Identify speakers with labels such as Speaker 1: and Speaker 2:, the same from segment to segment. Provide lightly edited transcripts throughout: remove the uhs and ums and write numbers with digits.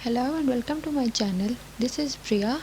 Speaker 1: Hello and welcome to my channel. This is Priya.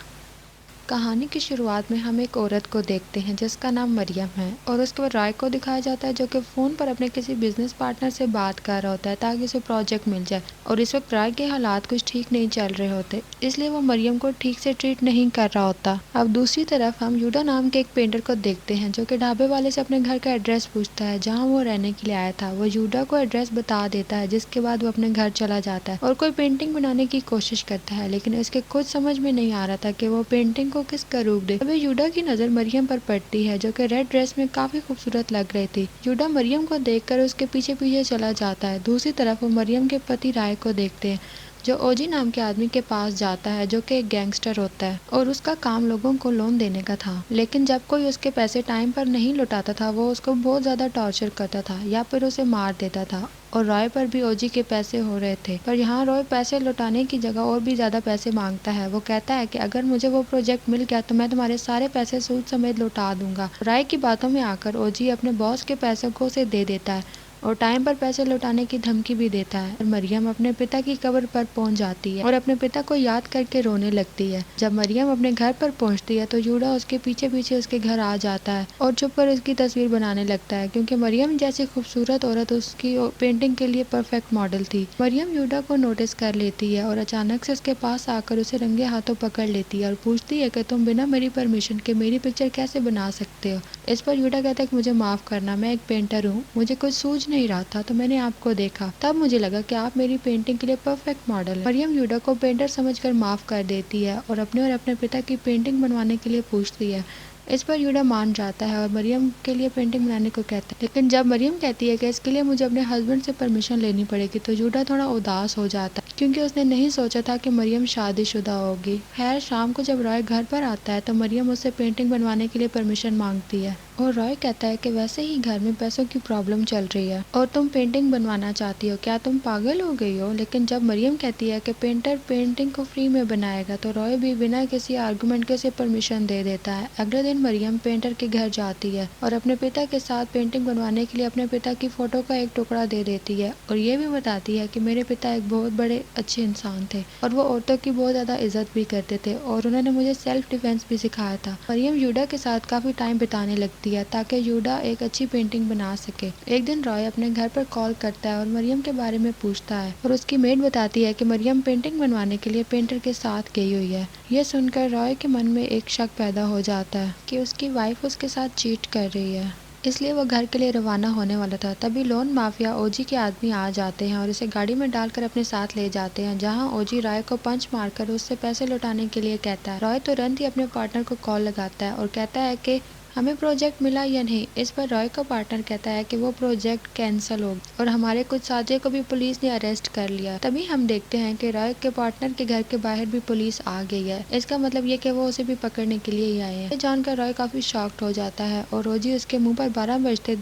Speaker 1: कहानी की शुरुआत में हम एक औरत को देखते हैं जिसका नाम मरियम है और उसके बाद राय को दिखाया जाता है जो कि फ़ोन पर अपने किसी बिजनेस पार्टनर से बात कर रहा होता है ताकि उसे प्रोजेक्ट मिल जाए। और इस वक्त राय के हालात कुछ ठीक नहीं चल रहे होते, इसलिए वो मरियम को ठीक से ट्रीट नहीं कर रहा होता। अब दूसरी तरफ हम यूडा नाम के एक पेंटर को देखते हैं जो कि ढाबे वाले से अपने घर का एड्रेस पूछता है जहाँ वो रहने के लिए आया था। वो यूडा को एड्रेस बता देता है जिसके बाद वो अपने घर चला जाता है और कोई पेंटिंग बनाने की कोशिश करता है, लेकिन उसके खुद समझ में नहीं आ रहा था कि वो पेंटिंग को किसका रूप दे। अभी यूडा की नजर मरियम पर पड़ती है जो कि रेड ड्रेस में काफी खूबसूरत लग रही थी। यूडा मरियम को देखकर उसके पीछे पीछे चला जाता है। दूसरी तरफ वो मरियम के पति राय को देखते हैं जो ओजी नाम के आदमी के पास जाता है जो कि एक गैंगस्टर होता है और उसका काम लोगों को लोन देने का था, लेकिन जब कोई उसके पैसे टाइम पर नहीं लौटाता था वो उसको बहुत ज्यादा टॉर्चर करता था या फिर उसे मार देता था। और रॉय पर भी ओजी के पैसे हो रहे थे, पर यहाँ रॉय पैसे लौटाने की जगह और भी ज्यादा पैसे मांगता है। वो कहता है कि अगर मुझे वो प्रोजेक्ट मिल गया तो मैं तुम्हारे सारे पैसे सूद समेत लौटा दूंगा। रॉय की बातों में आकर ओजी अपने बॉस के पैसों को उसे दे देता है और टाइम पर पैसे लौटाने की धमकी भी देता है। और मरियम अपने पिता की कब्र पर पहुंच जाती है और अपने पिता को याद करके रोने लगती है। जब मरियम अपने घर पर पहुंचती है तो यूडा उसके पीछे पीछे उसके घर आ जाता है और चुप कर उसकी तस्वीर बनाने लगता है क्योंकि मरियम जैसी खूबसूरत औरत उसकी पेंटिंग के लिए परफेक्ट मॉडल थी। मरियम यूडा को नोटिस कर लेती है और अचानक से उसके पास आकर उसे रंगे हाथों पकड़ लेती है और पूछती है कि तुम बिना मेरी परमिशन के मेरी पिक्चर कैसे बना सकते हो। इस पर यूडा कहता है कि मुझे माफ करना, मैं एक पेंटर हूँ, मुझे कुछ सूझ नहीं रहा था तो मैंने आपको देखा, तब मुझे लगा कि आप मेरी पेंटिंग के लिए परफेक्ट मॉडल हैं। मरियम यूडा को पेंटर समझकर माफ कर देती है और अपने पिता की पेंटिंग बनवाने के लिए पूछती है। इस पर यूडा मान जाता है और मरियम के लिए पेंटिंग बनाने को कहता है, लेकिन जब मरियम कहती है कि इसके लिए मुझे अपने हस्बैंड से परमिशन लेनी पड़ेगी तो यूडा थोड़ा उदास हो जाता है क्योंकि उसने नहीं सोचा था कि मरियम शादीशुदा होगी। खैर शाम को जब रॉय घर पर आता है तो मरियम उससे पेंटिंग बनवाने के लिए परमिशन मांगती है और रॉय कहता है कि वैसे ही घर में पैसों की प्रॉब्लम चल रही है और तुम पेंटिंग बनवाना चाहती हो, क्या तुम पागल हो गई हो। लेकिन जब मरियम कहती है कि पेंटर पेंटिंग को फ्री में बनाएगा तो रॉय भी बिना किसी आर्गुमेंट के उसे परमिशन दे देता है। अगले दिन मरियम पेंटर के घर जाती है और अपने पिता के साथ पेंटिंग बनवाने के लिए अपने पिता की फोटो का एक टुकड़ा दे देती है और ये भी बताती है कि मेरे पिता एक बहुत बड़े अच्छे इंसान थे और वो औरतों की बहुत ज्यादा इज्जत भी करते थे और उन्होंने मुझे सेल्फ डिफेंस भी सिखाया था। मरियम यूडा के साथ काफी टाइम बिताने लगती है ताकि यूडा एक अच्छी पेंटिंग बना सके। एक दिन रॉय अपने घर पर कॉल करता है और मरियम के बारे में पूछता है और उसकी मेड बताती है कि मरियम पेंटिंग बनवाने के लिए पेंटर के साथ गई हुई है। यह सुनकर रॉय के मन में एक शक पैदा हो जाता है कि उसकी वाइफ उसके साथ चीट कर रही है, इसलिए वो घर के लिए रवाना होने वाला था। तभी लोन माफिया ओजी के आदमी आ जाते हैं और इसे गाड़ी में डालकर अपने साथ ले जाते हैं जहां ओजी रॉय को पंच मारकर उससे पैसे लौटाने के लिए कहता है। रॉय तुरंत ही अपने पार्टनर को कॉल लगाता है और कहता है कि हमें प्रोजेक्ट मिला या नहीं। इस पर रॉय का पार्टनर कहता है कि वो प्रोजेक्ट कैंसिल हो और हमारे कुछ साथियों को भी पुलिस ने अरेस्ट कर लिया। तभी हम देखते हैं कि रॉय के पार्टनर के घर के बाहर भी पुलिस आ गई है। इसका मतलब ये कि वो उसे भी पकड़ने के लिए ही आए हैं। ये जानकर रॉय काफी शॉक्ड हो जाता है और ओजी उसके मुंह पर 12 बजते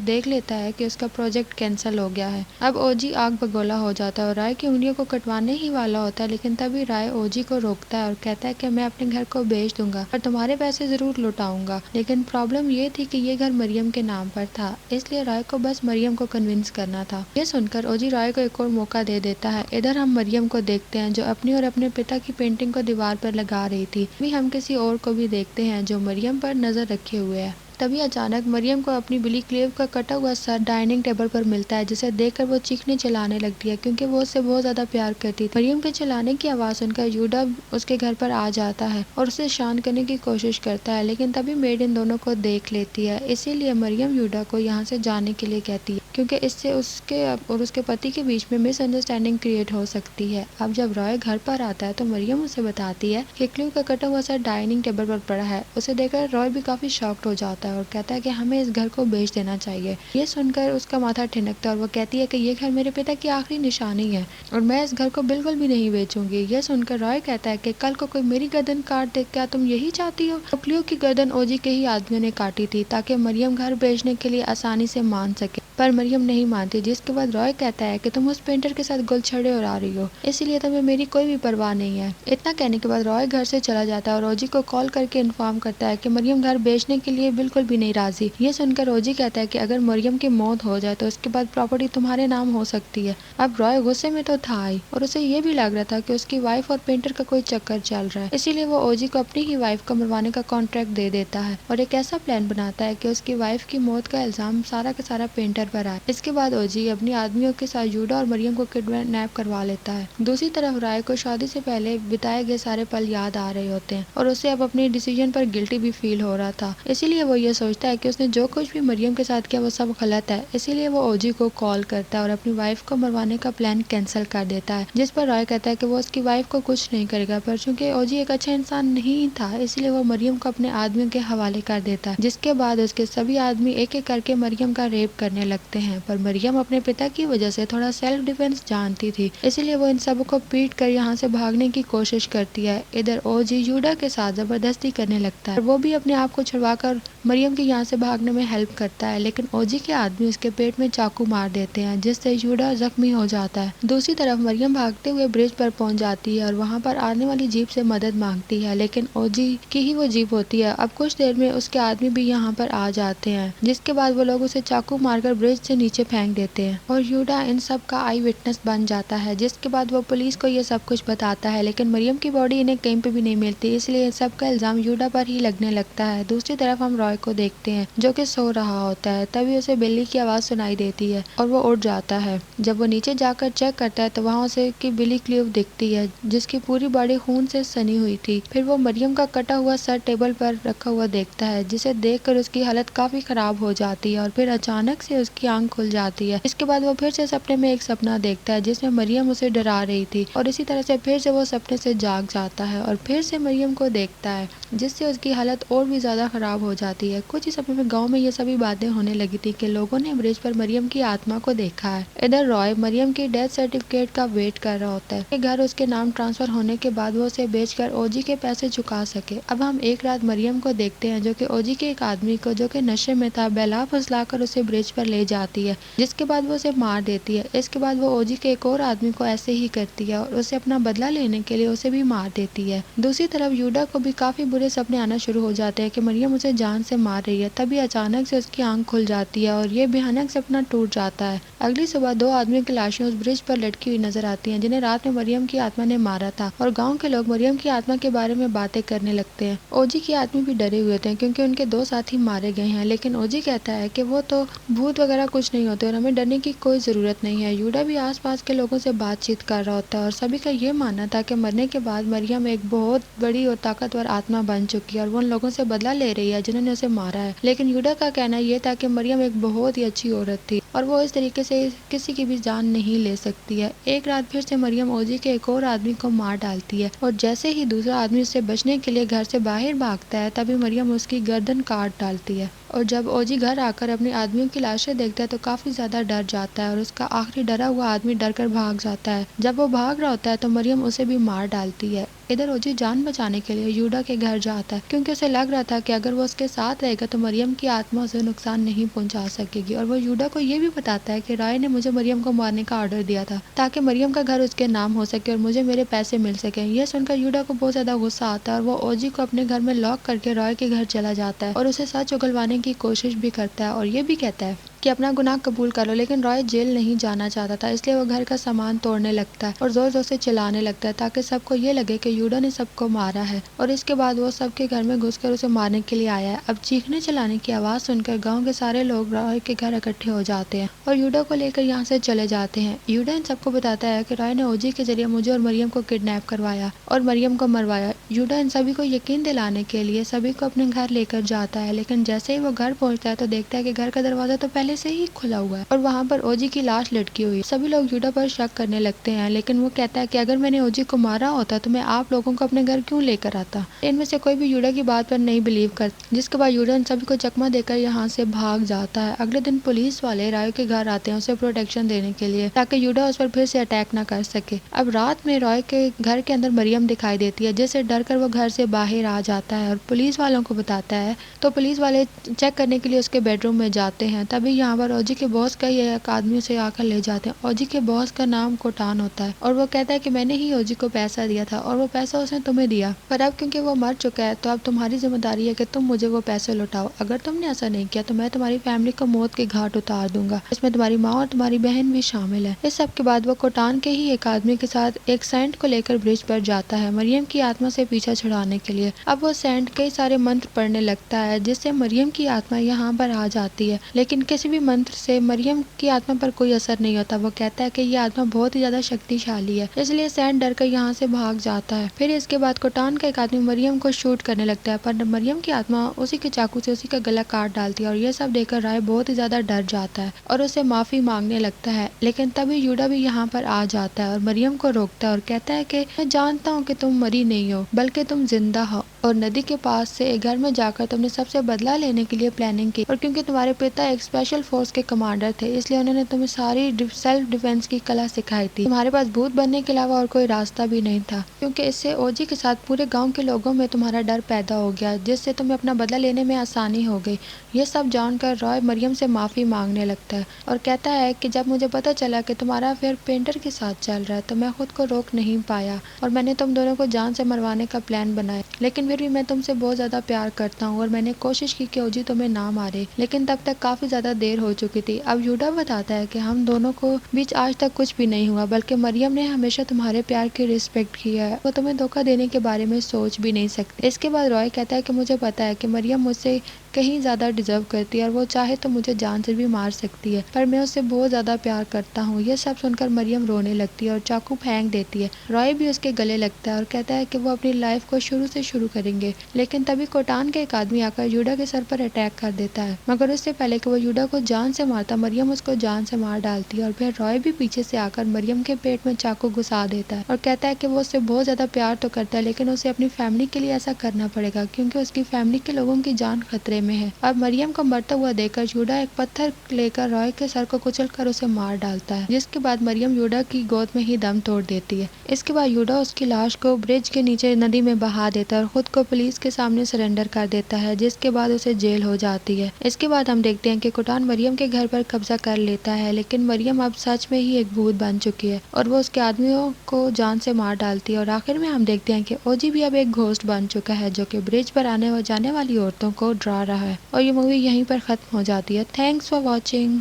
Speaker 1: देख लेता है कि उसका प्रोजेक्ट कैंसिल हो गया है। अब ओजी आग बगोला हो जाता है और रॉय की उंगलियों को कटवाने ही वाला होता है, लेकिन तभी रॉय ओजी को रोकता है और कहता है कि मैं अपने घर को बेच दूंगा और तुम्हारे पैसे जरूर लौटाऊंगा। लेकिन प्रॉब्लम ये थी कि ये घर मरियम के नाम पर था, इसलिए रॉय को बस मरियम को कन्विंस करना था। ये सुनकर ओजी रॉय को एक और मौका दे देता है। इधर हम मरियम को देखते हैं जो अपनी और अपने पिता की पेंटिंग को दीवार पर लगा रही थी। अभी हम किसी और को भी देखते हैं जो मरियम पर नजर रखे हुए है। तभी अचानक मरियम को अपनी बिली क्लेव का कटा हुआ सर डाइनिंग टेबल पर मिलता है जिसे देखकर वो चीखने चिल्लाने लगती है क्योंकि वो उससे बहुत ज्यादा प्यार करती थी। मरियम के चिल्लाने की आवाज सुनकर यूडा उसके घर पर आ जाता है और उसे शांत करने की कोशिश करता है, लेकिन तभी मेड इन दोनों को देख लेती है। इसीलिए मरियम यूडा को यहाँ से जाने के लिए कहती है क्योंकि इससे उसके और उसके पति के बीच में मिसअंडरस्टैंडिंग क्रिएट हो सकती है। अब जब रॉय घर पर आता है तो मरियम उसे बताती है कि क्ल्यू का कटा हुआ सर डाइनिंग टेबल पर पड़ा है। उसे देखकर रॉय भी काफी शॉक्ड हो जाता है और कहता है कि हमें इस घर को बेच देना चाहिए। ये सुनकर उसका माथा ठिनकता है और वो कहती है कि ये घर मेरे पिता की आखिरी निशानी है और मैं इस घर को बिल्कुल भी नहीं बेचूंगी। यह सुनकर रॉय कहता है कि कल को कोई मेरी गर्दन काट दे, क्या तुम यही चाहती हो। क्लियो की गर्दन ओजी के ही आदमियों ने काटी थी ताकि मरियम घर बेचने के लिए आसानी से मान सके। पर मरियम नहीं मानती, जिसके बाद रॉय कहता है कि तुम उस पेंटर के साथ गुलछड़े उड़ा रही हो, इसीलिए तुम्हें मेरी कोई भी परवाह नहीं है। इतना कहने के बाद रॉय घर से चला जाता है और ओजी को कॉल करके इन्फॉर्म करता है कि मरियम घर बेचने के लिए बिल्कुल भी नहीं राजी। ये सुनकर ओजी कहता है कि अगर मरियम की मौत हो जाए तो उसके बाद प्रॉपर्टी तुम्हारे नाम हो सकती है। अब रॉय गुस्से में तो था ही, और उसे ये भी लग रहा था कि उसकी वाइफ और पेंटर का कोई चक्कर चल रहा है, इसीलिए वो ओजी को अपनी ही वाइफ को मरवाने का कॉन्ट्रैक्ट दे देता है और एक ऐसा प्लान बनाता है कि उसकी वाइफ की मौत का इल्जाम सारा का सारा पेंटर पर आए। इसके बाद ओजी अपनी आदमियों के साथ यूडा और मरियम को किडनैप करवा लेता है। दूसरी तरफ रॉय को शादी से पहले बिताए गए सारे पल याद आ रहे होते हैं और उसे अब अपने डिसीजन पर गिल्टी भी फील हो रहा था, इसीलिए वो ये सोचता है कि उसने जो कुछ भी मरियम के साथ किया वो सब गलत है। इसीलिए वो ओजी को कॉल करता है और अपनी वाइफ को मरवाने का प्लान कैंसिल कर देता है, जिस पर रॉय कहता है कि वो उसकी वाइफ को कुछ नहीं करेगा, पर चूंकि ओजी एक अच्छा इंसान नहीं था इसलिए वो मरियम को अपने आदमियों के हवाले कर देता है। जिसके बाद उसके सभी आदमी एक एक करके मरियम का रेप करने लगते हैं, पर मरियम अपने पिता की वजह से थोड़ा सेल्फ डिफेंस जानती थी, इसलिए वो इन सब को पीट कर यहाँ से भागने की कोशिश करती है। इधर ओजी यूडा के साथ जबरदस्ती करने लगता है, वो भी अपने आप को छुड़वाकर मरियम के यहाँ से भागने में हेल्प करता है, लेकिन ओजी के आदमी उसके पेट में चाकू मार देते हैं, जिससे यूडा जख्मी हो जाता है। दूसरी तरफ मरियम भागते हुए ब्रिज पर पहुंच जाती है और वहाँ पर आने वाली जीप से मदद मांगती है, लेकिन ओजी की ही वो जीप होती है। अब कुछ देर में उसके आदमी भी यहाँ पर आ जाते हैं, जिसके बाद वो लोग उसे चाकू मारकर ब्रिज से नीचे फेंक देते हैं और यूडा इन सब का आई विटनेस बन जाता है। जिसके बाद वो पुलिस को ये सब कुछ बताता है, लेकिन मरियम की बॉडी इन्हें कहीं पे भी नहीं मिलती, इसलिए इन सब का इल्जाम यूडा पर ही लगने लगता है। दूसरी तरफ हम रॉय को देखते हैं जो कि सो रहा होता है, तभी उसे बिल्ली की आवाज सुनाई देती है और वो उठ जाता है। जब वो नीचे जाकर चेक करता है तो वहाँ उसे की बिली क्लीव दिखती है, जिसकी पूरी बॉडी खून से सनी हुई थी। फिर वो मरियम का कटा हुआ सर टेबल पर रखा हुआ देखता है, जिसे देखकर उसकी हालत काफी खराब हो जाती है और फिर अचानक से उसकी आंख खुल जाती है। इसके बाद वो फिर से सपने में एक सपना देखता है जिसमें मरियम उसे डरा रही थी, और इसी तरह से फिर से वो सपने से जाग जाता है और फिर से मरियम को देखता है, जिससे उसकी हालत और भी ज्यादा खराब हो जाती है। कुछ ही समय में गांव में ये सभी बातें होने लगी थी कि लोगों ने ब्रिज पर मरियम की आत्मा को देखा है। इधर रॉय मरियम की डेथ सर्टिफिकेट का वेट कर रहा होता है, घर उसके नाम ट्रांसफर होने के बाद वो उसे बेचकर ओजी के पैसे चुका सके। अब हम एक रात मरियम को देखते हैं जो कि ओजी के एक आदमी को, जो कि नशे में था, बेला फुसलाकर उसे ब्रिज पर ले जाती है, जिसके बाद वो उसे मार देती है। इसके बाद वो ओजी के एक और आदमी को ऐसे ही करती है और उसे अपना बदला लेने के लिए उसे भी मार देती है। दूसरी तरफ यूडा को भी काफी बुरे सपने आना शुरू हो जाते हैं कि मरियम उसे जान से मार रही है। तभी अचानक से उसकी आंख खुल जाती है और ये भयानक सपना टूट जाता है। अगली सुबह दो आदमियों की लाशें उस ब्रिज पर लटकी हुई नजर आती हैं, जिन्हें रात में मरियम की आत्मा ने मारा था, और गांव के लोग मरियम की आत्मा के बारे में बातें करने लगते हैं। ओजी के आदमी भी डरे हुए थे क्योंकि उनके दो साथी मारे गए हैं, लेकिन ओजी कहता है कि वो तो भूत वगैरह कुछ नहीं होते और हमें डरने की कोई जरूरत नहीं है। यूडा भी आसपास के लोगों से बातचीत कर रहा होता है और सभी का ये मानना था कि मरने के बाद मरियम एक बहुत बड़ी और ताकतवर आत्मा बन चुकी है और वो उन लोगों से बदला ले रही है जिन्होंने उसे मारा है। लेकिन यूडा का कहना ये था कि मरियम एक बहुत ही अच्छी औरत थी और वो इस तरीके से किसी की भी जान नहीं ले सकती है। एक रात फिर से मरियम ओजी के एक और आदमी को मार डालती है और जैसे ही दूसरा आदमी उससे बचने के लिए घर से बाहर भागता है, तभी मरियम उसकी गर्दन काट डालती है। और जब ओजी घर आकर अपने आदमियों की लाशें देखता है तो काफी ज्यादा डर जाता है और उसका आखिरी डरा हुआ आदमी डरकर भाग जाता है। जब वो भाग रहा होता है तो मरियम उसे भी मार डालती है। इधर ओजी जान बचाने के लिए यूडा के घर जाता है क्योंकि उसे लग रहा था कि अगर वो उसके साथ रहेगा तो मरियम की आत्मा उसे नुकसान नहीं पहुंचा सकेगी, और वो यूडा को ये भी बताता है कि रॉय ने मुझे मरियम को मारने का ऑर्डर दिया था ताकि मरियम का घर उसके नाम हो सके और मुझे मेरे पैसे मिल सके। यह सुनकर यूडा को बहुत ज्यादा गुस्सा आता है और वो ओजी को अपने घर में लॉक करके रॉय के घर चला जाता है और उसे सच उगलवाने की कोशिश भी करता है और ये भी कहता है कि अपना गुनाह कबूल कर लो। लेकिन रॉय जेल नहीं जाना चाहता था, इसलिए वो घर का सामान तोड़ने लगता है और जोर जोर से चिल्लाने लगता है ताकि सबको ये लगे कि यूडा ने सबको मारा है, और इसके बाद वो सबके घर में घुसकर उसे मारने के लिए आया है। अब चीखने चिल्लाने की आवाज सुनकर गांव के सारे लोग रॉय के घर इकट्ठे हो जाते हैं और यूडा को लेकर यहाँ से चले जाते हैं। यूडा इन सबको बताता है कि रॉय ने ओजी के जरिए मुझे और मरियम को किडनैप करवाया और मरियम को मरवाया। यूडा इन सभी को यकीन दिलाने के लिए सभी को अपने घर लेकर जाता है, लेकिन जैसे ही वो घर पहुंचता है तो देखता है कि घर का दरवाजा तो पहले से ही खुला हुआ है और वहाँ पर ओजी की लाश लटकी हुई है। सभी लोग यूडा पर शक करने लगते हैं, लेकिन वो कहता है कि अगर मैंने ओजी को मारा होता तो मैं आप लोगों को अपने घर क्यों लेकर आता। इनमें से कोई भी यूडा की बात पर नहीं बिलीव करता, जिसके बाद यूडा इन सभी को चकमा देकर यहाँ से भाग जाता है। अगले दिन पुलिस वाले रॉय के घर आते हैं उसे प्रोटेक्शन देने के लिए ताकि यूडा उस पर फिर से अटैक न कर सके। अब रात में रॉय के घर के अंदर मरियम दिखाई देती है, जिससे डरकर वो घर से बाहर आ जाता है और पुलिस वालों को बताता है। तो पुलिस वाले चेक करने के लिए उसके बेडरूम में जाते हैं, तभी यहाँ पर ओजी के बॉस का ही एक आदमी उसे आकर ले जाते हैं। ओजी के बॉस का नाम कोटान होता है और वो कहता है कि मैंने ही ओजी को पैसा दिया था और वो पैसा उसने तुम्हें दिया, पर अब क्योंकि वो मर चुका है तो अब तुम्हारी जिम्मेदारी है कि तुम मुझे वो पैसे लौटाओ। अगर तुमने ऐसा नहीं किया तो मैं तुम्हारी फैमिली को मौत के घाट उतार दूंगा, इसमें तुम्हारी माँ और तुम्हारी बहन भी शामिल है। इस सब के बाद वो कोटान के ही एक आदमी के साथ एक सेंट को लेकर ब्रिज पर जाता है मरियम की आत्मा से पीछा छुड़ाने के लिए। अब वो सेंट कई सारे मंत्र पढ़ने लगता है जिससे मरियम की आत्मा यहाँ पर आ जाती है, लेकिन किसी भी मंत्र से मरियम की आत्मा पर कोई असर नहीं होता। वो कहता है कि ये आत्मा बहुत ही ज्यादा शक्तिशाली है, इसलिए सेंट डर कर यहाँ से भाग जाता है। फिर इसके बाद कोटान का एक आदमी मरियम को शूट करने लगता है, पर मरियम की आत्मा उसी के चाकू से उसी का गला काट डालती है और ये सब देखकर राय बहुत ही ज्यादा डर जाता है और उसे माफी मांगने लगता है। लेकिन तभी यूडा भी यहाँ पर आ जाता है और मरियम को रोकता है और कहता है कि मैं जानता हूँ कि तुम मरी नहीं हो बल्कि तुम जिंदा हो और नदी के पास से एक घर में जाकर तुमने सबसे बदला लेने के लिए प्लानिंग की, और क्योंकि तुम्हारे पिता एक स्पेशल फोर्स के कमांडर थे इसलिए उन्होंने तुम्हें सारी सेल्फ डिफेंस की कला सिखाई थी। तुम्हारे पास भूत बनने के अलावा और कोई रास्ता भी नहीं था, क्योंकि इससे ओजी के साथ पूरे गांव के लोगों में तुम्हारा डर पैदा हो गया जिससे तुम्हें अपना बदला लेने में आसानी हो गई। ये सब जानकर रॉय मरियम से माफी मांगने लगता है और कहता है कि जब मुझे पता चला कि तुम्हारा अफेयर पेंटर के साथ चल रहा है तो मैं खुद को रोक नहीं पाया और मैंने तुम दोनों को जान से मरवाने का प्लान बनाया, लेकिन फिर भी मैं तुमसे बहुत ज्यादा प्यार करता हूँ और मैंने कोशिश की कि ओजी तुम्हें ना मारे, लेकिन तब तक काफी ज्यादा देर हो चुकी थी। अब यूडा बताता है कि हम दोनों को बीच आज तक कुछ भी नहीं हुआ, बल्कि मरियम ने हमेशा तुम्हारे प्यार की रिस्पेक्ट की है, वो तुम्हें धोखा देने के बारे में सोच भी नहीं सकती। इसके बाद रॉय कहता है कि मुझे पता है कि मरियम मुझसे कहीं ज्यादा डिजर्व करती है और वो चाहे तो मुझे जान से भी मार सकती है, पर मैं उससे बहुत ज्यादा प्यार करता हूँ। ये सब सुनकर मरियम रोने लगती है और चाकू फेंक देती है। रॉय भी उसके गले लगता है और कहता है कि वो अपनी लाइफ को शुरू से शुरू करेंगे, लेकिन तभी कोटान के एक आदमी आकर यूडा के सर पर अटैक कर देता है, मगर उससे पहले कि वो यूडा को जान से मारता मरियम उसको जान से मार डालती है और फिर रॉय भी पीछे से आकर मरियम के पेट में चाकू घुसा देता है और कहता है कि वो उससे बहुत ज्यादा प्यार तो करता है, लेकिन उसे अपनी फैमिली के लिए ऐसा करना पड़ेगा क्योंकि उसकी फैमिली के लोगों की जान खतरे में है। अब मरियम को मरता हुआ देखकर यूडा एक पत्थर लेकर रॉय के सर को कुचलकर उसे मार डालता है, जिसके बाद मरियम यूडा की गोद में ही दम तोड़ देती है। इसके बाद यूडा उसकी लाश को ब्रिज के नीचे नदी में बहा देता है और खुद को पुलिस के सामने सरेंडर कर देता है, जिसके बाद उसे जेल हो जाती है। इसके बाद हम देखते हैं कि कोटान मरियम के घर पर कब्जा कर लेता है, लेकिन मरियम अब सच में ही एक भूत बन चुकी है और वो उसके आदमियों को जान से मार डालती है और आखिर में हम देखते हैं कि ओजी भी अब एक घोस्ट बन चुका है जो कि ब्रिज पर आने व जाने वाली औरतों को डरा रहा है। और ये मूवी यहीं पर खत्म हो जाती है। Thanks for watching.